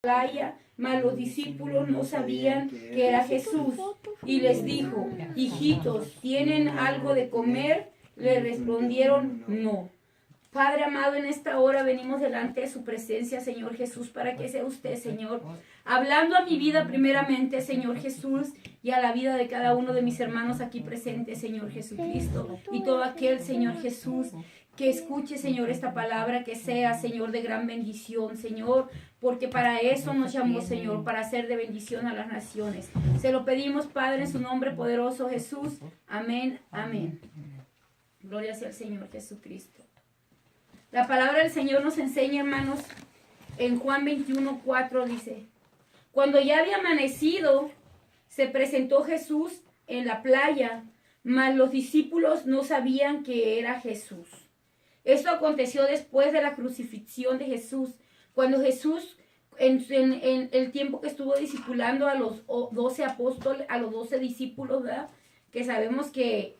playa, mas los discípulos no sabían que era Jesús. Y les dijo: hijitos, ¿tienen algo de comer? Le respondieron: no. Padre amado, en esta hora venimos delante de su presencia, Señor Jesús, para que sea usted, Señor, hablando a mi vida primeramente, Señor Jesús, y a la vida de cada uno de mis hermanos aquí presentes, Señor Jesucristo, y todo aquel, Señor Jesús, que escuche, Señor, esta palabra, que sea, Señor, de gran bendición, Señor, porque para eso nos llamó, Señor, para ser de bendición a las naciones. Se lo pedimos, Padre, en su nombre poderoso, Jesús. Amén, amén. Gloria sea al Señor Jesucristo. La palabra del Señor nos enseña, hermanos, en Juan 21:4 dice: cuando ya había amanecido, se presentó Jesús en la playa, mas los discípulos no sabían que era Jesús. Esto aconteció después de la crucifixión de Jesús, cuando Jesús, en el tiempo que estuvo discipulando a los 12 apóstoles, a los 12 discípulos, ¿verdad? Que sabemos que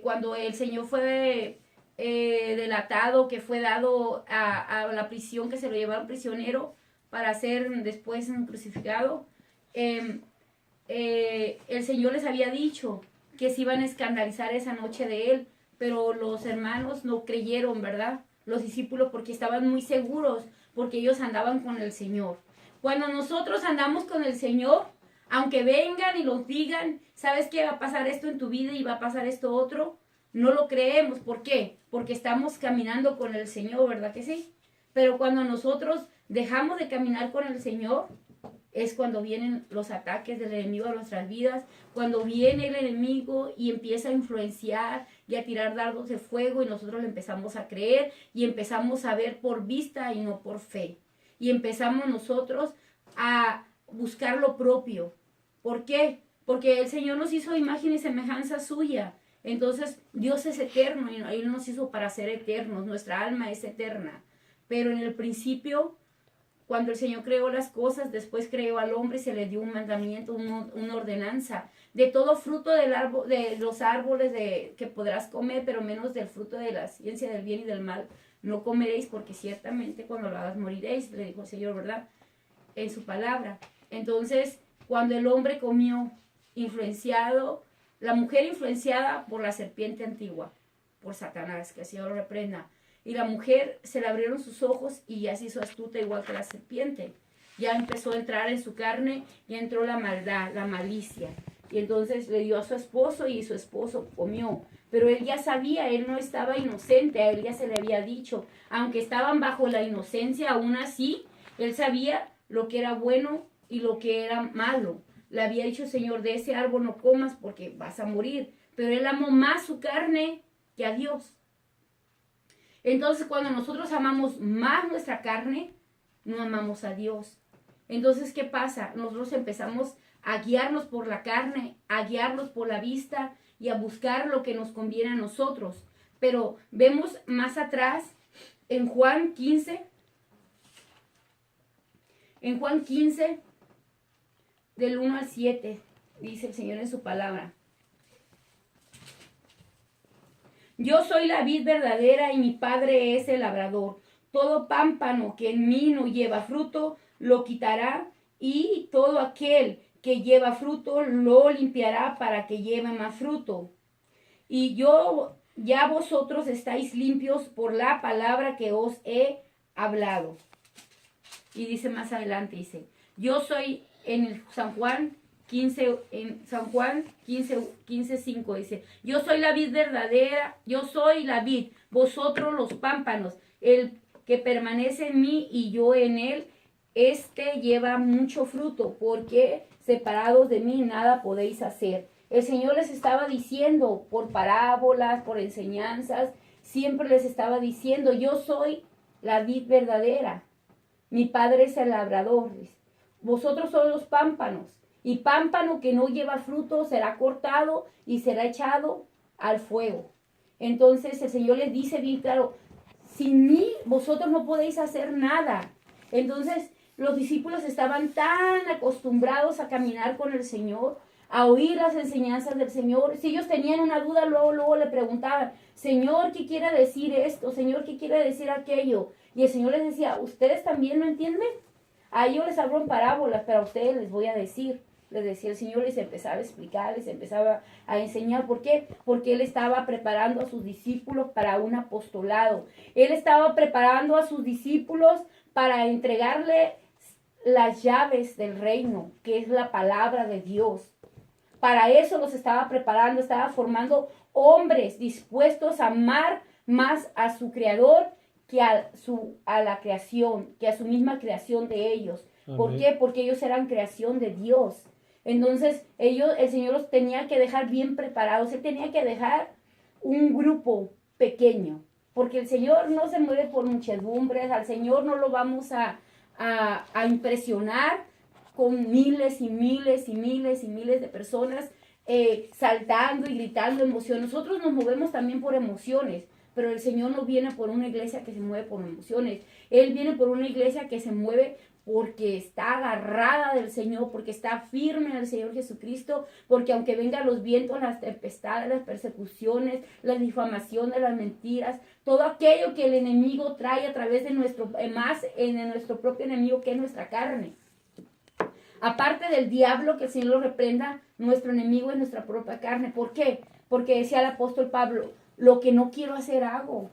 cuando el Señor fue delatado, que fue dado a la prisión, que se lo llevaron prisionero para ser después crucificado, el Señor les había dicho que se iban a escandalizar esa noche de él, pero los hermanos no creyeron, ¿verdad? Los discípulos, porque estaban muy seguros, porque ellos andaban con el Señor. Cuando nosotros andamos con el Señor, aunque vengan y nos digan: ¿sabes qué? Va a pasar esto en tu vida y va a pasar esto otro, no lo creemos. ¿Por qué? Porque estamos caminando con el Señor, ¿verdad que sí? Pero cuando nosotros dejamos de caminar con el Señor, es cuando vienen los ataques del enemigo a nuestras vidas, cuando viene el enemigo y empieza a influenciar y a tirar dardos de fuego, y nosotros le empezamos a creer y empezamos a ver por vista y no por fe. Y empezamos nosotros a buscar lo propio. ¿Por qué? Porque el Señor nos hizo imagen y semejanza suya. Entonces Dios es eterno y Él nos hizo para ser eternos. Nuestra alma es eterna. Pero en el principio, cuando el Señor creó las cosas, después creó al hombre y se le dio un mandamiento, una ordenanza. De todo fruto del árbol, de los árboles que podrás comer, pero menos del fruto de la ciencia del bien y del mal no comeréis, porque ciertamente cuando lo hagas moriréis, le dijo el Señor, ¿verdad? En su palabra. Entonces, cuando el hombre comió, influenciado, la mujer influenciada por la serpiente antigua, por Satanás, que el Señor lo reprenda, y la mujer se le abrieron sus ojos y ya se hizo astuta igual que la serpiente. Ya empezó a entrar en su carne y entró la maldad, la malicia. Y entonces le dio a su esposo y su esposo comió. Pero él ya sabía, él no estaba inocente, a él ya se le había dicho. Aunque estaban bajo la inocencia, aún así, él sabía lo que era bueno y lo que era malo. Le había dicho el Señor: de ese árbol no comas porque vas a morir. Pero él amó más su carne que a Dios. Entonces, cuando nosotros amamos más nuestra carne, no amamos a Dios. Entonces, ¿qué pasa? Nosotros empezamos a guiarnos por la carne, a guiarnos por la vista y a buscar lo que nos conviene a nosotros. Pero vemos más atrás, en Juan 15, del 1 al 7, dice el Señor en su palabra: yo soy la vid verdadera y mi Padre es el labrador. Todo pámpano que en mí no lleva fruto, lo quitará, y todo aquel que lleva fruto, lo limpiará para que lleve más fruto. Y ya vosotros estáis limpios por la palabra que os he hablado. Y dice más adelante, dice: yo soy, en San Juan 15, 5, dice: yo soy la vid verdadera, yo soy la vid, vosotros los pámpanos. El que permanece en mí y yo en él, este lleva mucho fruto, porque separados de mí nada podéis hacer. El Señor les estaba diciendo por parábolas, por enseñanzas, siempre les estaba diciendo: yo soy la vid verdadera, mi Padre es el labrador, vosotros sois los pámpanos. Y pámpano que no lleva fruto será cortado y será echado al fuego. Entonces el Señor les dice bien claro: sin mí vosotros no podéis hacer nada. Entonces los discípulos estaban tan acostumbrados a caminar con el Señor, a oír las enseñanzas del Señor. Si ellos tenían una duda, luego le preguntaban: Señor, ¿qué quiere decir esto? Señor, ¿qué quiere decir aquello? Y el Señor les decía: ¿ustedes también lo entienden? A ellos les hablo en parábolas, pero a ustedes les voy a decir. Les decía el Señor, les empezaba a explicar, les empezaba a enseñar. ¿Por qué? Porque Él estaba preparando a sus discípulos para un apostolado. Él estaba preparando a sus discípulos para entregarle las llaves del reino, que es la palabra de Dios. Para eso los estaba preparando, estaba formando hombres dispuestos a amar más a su Creador que a la creación, que a su misma creación de ellos. Amén. ¿Por qué? Porque ellos eran creación de Dios. Entonces, el Señor los tenía que dejar bien preparados. Él tenía que dejar un grupo pequeño, porque el Señor no se mueve por muchedumbres. Al Señor no lo vamos a impresionar con miles y miles y miles y miles de personas saltando y gritando emoción. Nosotros nos movemos también por emociones, pero el Señor no viene por una iglesia que se mueve por emociones. Él viene por una iglesia que se mueve porque está agarrada del Señor, porque está firme en el Señor Jesucristo, porque aunque vengan los vientos, las tempestades, las persecuciones, las difamaciones, las mentiras, todo aquello que el enemigo trae a través de nuestro propio enemigo, que es nuestra carne. Aparte del diablo, que el Señor lo reprenda, nuestro enemigo es nuestra propia carne. ¿Por qué? Porque decía el apóstol Pablo, lo que no quiero hacer hago.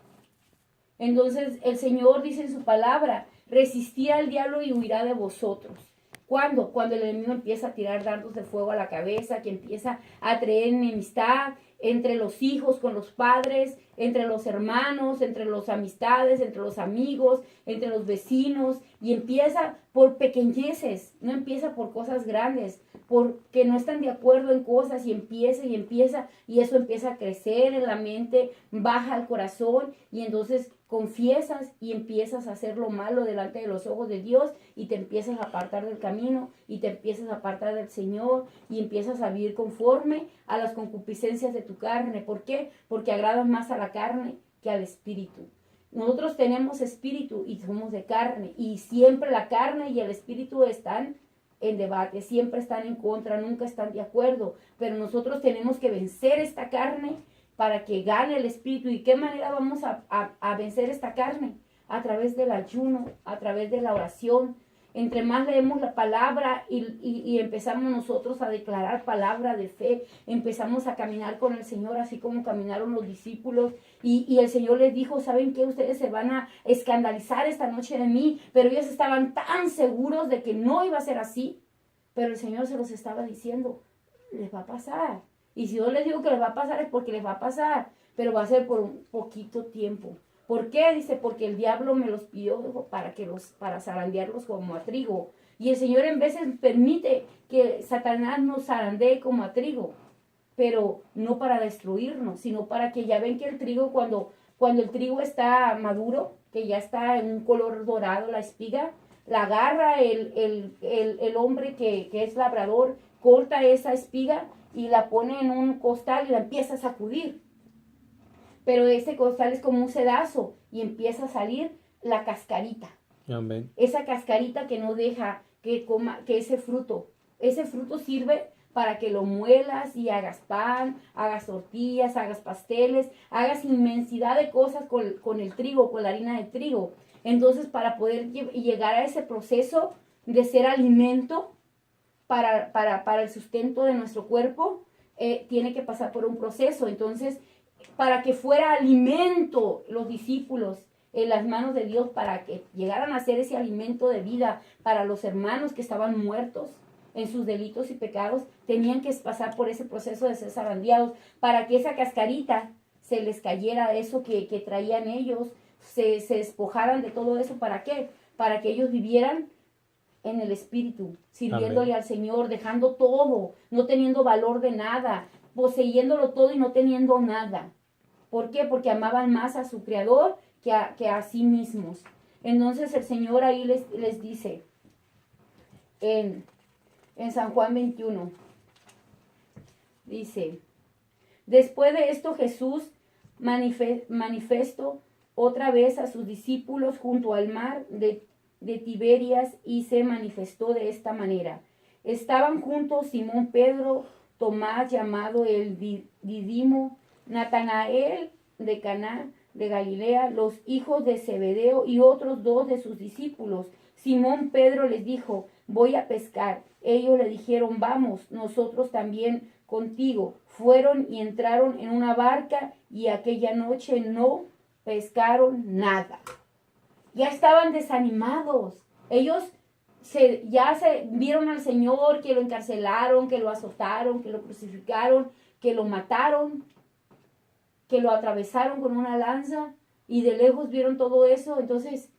Entonces el Señor dice en su palabra, resistid al diablo y huirá de vosotros. ¿Cuándo? Cuando el enemigo empieza a tirar dardos de fuego a la cabeza, que empieza a traer enemistad entre los hijos con los padres, entre los hermanos, entre las amistades, entre los amigos, entre los vecinos, y empieza por pequeñeces, no empieza por cosas grandes, porque no están de acuerdo en cosas, y empieza, y eso empieza a crecer en la mente, baja al corazón, y entonces confiesas y empiezas a hacer lo malo delante de los ojos de Dios, y te empiezas a apartar del camino, y te empiezas a apartar del Señor, y empiezas a vivir conforme a las concupiscencias de tu carne. ¿Por qué? Porque agradas más a la carne que al espíritu. Nosotros tenemos espíritu y somos de carne, y siempre la carne y el espíritu están en debate, siempre están en contra, nunca están de acuerdo, pero nosotros tenemos que vencer esta carne para que gane el espíritu. ¿Y qué manera vamos a vencer esta carne? A través del ayuno, a través de la oración. Entre más leemos la palabra y empezamos nosotros a declarar palabra de fe, empezamos a caminar con el Señor así como caminaron los discípulos, y el Señor les dijo, ¿saben qué? Ustedes se van a escandalizar esta noche de mí, pero ellos estaban tan seguros de que no iba a ser así, pero el Señor se los estaba diciendo, les va a pasar. Y si yo les digo que les va a pasar es porque les va a pasar, pero va a ser por un poquito tiempo. ¿Por qué? Dice, porque el diablo me los pidió para zarandearlos como a trigo. Y el Señor en veces permite que Satanás nos zarandee como a trigo, pero no para destruirnos, sino para que ya ven que el trigo, cuando el trigo está maduro, que ya está en un color dorado la espiga, la agarra el hombre que es labrador, corta esa espiga y la pone en un costal y la empieza a sacudir. Pero ese costal es como un sedazo y empieza a salir la cascarita. Amén. Esa cascarita que no deja que ese fruto sirve para que lo muelas y hagas pan, hagas tortillas, hagas pasteles, hagas inmensidad de cosas con el trigo, con la harina de trigo. Entonces, para poder llegar a ese proceso de ser alimento para el sustento de nuestro cuerpo, tiene que pasar por un proceso. Entonces, para que fuera alimento los discípulos en las manos de Dios, para que llegaran a ser ese alimento de vida para los hermanos que estaban muertos en sus delitos y pecados, tenían que pasar por ese proceso de ser zarandeados, para que esa cascarita se les cayera eso que traían ellos, se despojaran de todo eso. ¿Para qué? Para que ellos vivieran en el espíritu, sirviéndole Amén. Al Señor, dejando todo, no teniendo valor de nada, poseyéndolo todo y no teniendo nada. ¿Por qué? Porque amaban más a su Creador que a sí mismos. Entonces el Señor ahí les dice en San Juan 21, dice, después de esto Jesús manifestó otra vez a sus discípulos junto al mar de Tiberias, y se manifestó de esta manera. Estaban juntos Simón Pedro, Tomás llamado el Didimo, Natanael de Caná de Galilea, los hijos de Zebedeo y otros dos de sus discípulos. Simón Pedro les dijo, voy a pescar. Ellos le dijeron, vamos, nosotros también contigo. Fueron y entraron en una barca y aquella noche no pescaron nada. Ya estaban desanimados. Ellos ya se vieron al Señor, que lo encarcelaron, que lo azotaron, que lo crucificaron, que lo mataron, que lo atravesaron con una lanza, y de lejos vieron todo eso. Entonces,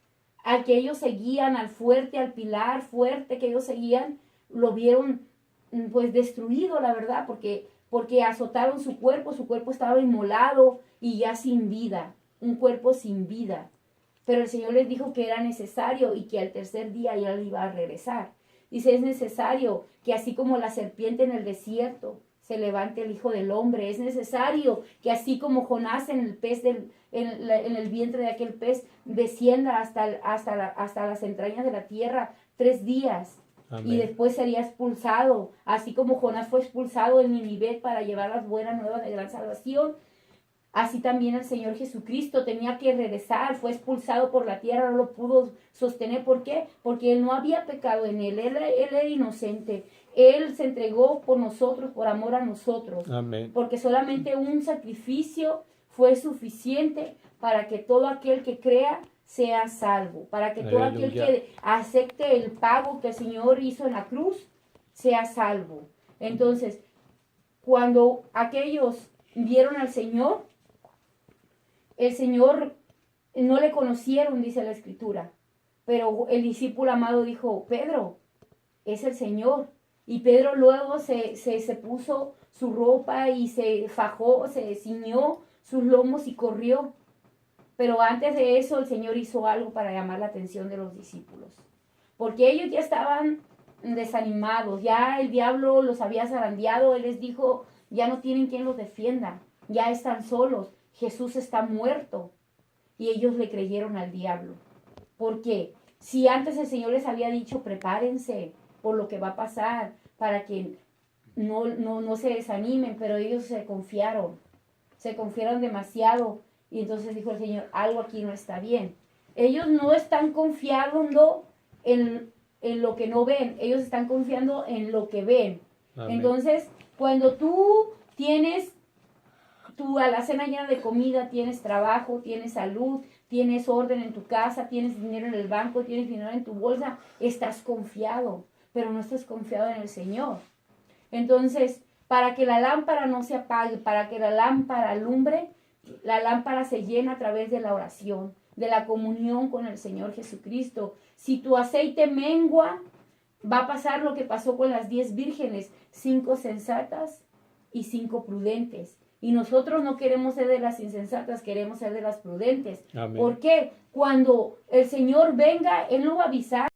al que ellos seguían, al fuerte, al pilar fuerte que ellos seguían, lo vieron pues destruido, la verdad, porque azotaron su cuerpo estaba inmolado y ya sin vida, un cuerpo sin vida. Pero el Señor les dijo que era necesario y que al tercer día ya le iba a regresar. Dice, es necesario que así como la serpiente en el desierto se levante el Hijo del Hombre. Es necesario que así como Jonás en el pez en el vientre de aquel pez descienda hasta las entrañas de la tierra 3 días. Amén. Y después sería expulsado, así como Jonás fue expulsado en Nínive para llevar las buenas nuevas de gran salvación. Así también el Señor Jesucristo tenía que regresar, fue expulsado por la tierra, no lo pudo sostener. ¿Por qué? Porque Él no había pecado en Él era inocente. Él se entregó por nosotros, por amor a nosotros. Amén. Porque solamente un sacrificio fue suficiente para que todo aquel que crea sea salvo. Para que todo aquel que acepte el pago que el Señor hizo en la cruz sea salvo. Entonces, cuando aquellos vieron al Señor, el Señor no le conocieron, dice la Escritura. Pero el discípulo amado dijo, Pedro, es el Señor. Y Pedro luego se puso su ropa y se fajó, se ciñó sus lomos y corrió. Pero antes de eso el Señor hizo algo para llamar la atención de los discípulos. Porque ellos ya estaban desanimados, ya el diablo los había zarandeado. Él les dijo, ya no tienen quien los defienda, ya están solos. Jesús está muerto. Y ellos le creyeron al diablo. ¿Por qué? Si antes el Señor les había dicho, prepárense por lo que va a pasar, para que no se desanimen, pero ellos se confiaron demasiado. Y entonces dijo el Señor, algo aquí no está bien. Ellos no están confiando en lo que no ven, ellos están confiando en lo que ven. Amén. Entonces, cuando tú tienes tu alacena llena de comida, tienes trabajo, tienes salud, tienes orden en tu casa, tienes dinero en el banco, tienes dinero en tu bolsa, estás confiado, pero no estás confiado en el Señor. Entonces, para que la lámpara no se apague, para que la lámpara alumbre, la lámpara se llena a través de la oración, de la comunión con el Señor Jesucristo. Si tu aceite mengua, va a pasar lo que pasó con las 10 vírgenes, 5 sensatas y 5 prudentes. Y nosotros no queremos ser de las insensatas, queremos ser de las prudentes. Amén. ¿Por qué? Cuando el Señor venga, Él no va a avisar.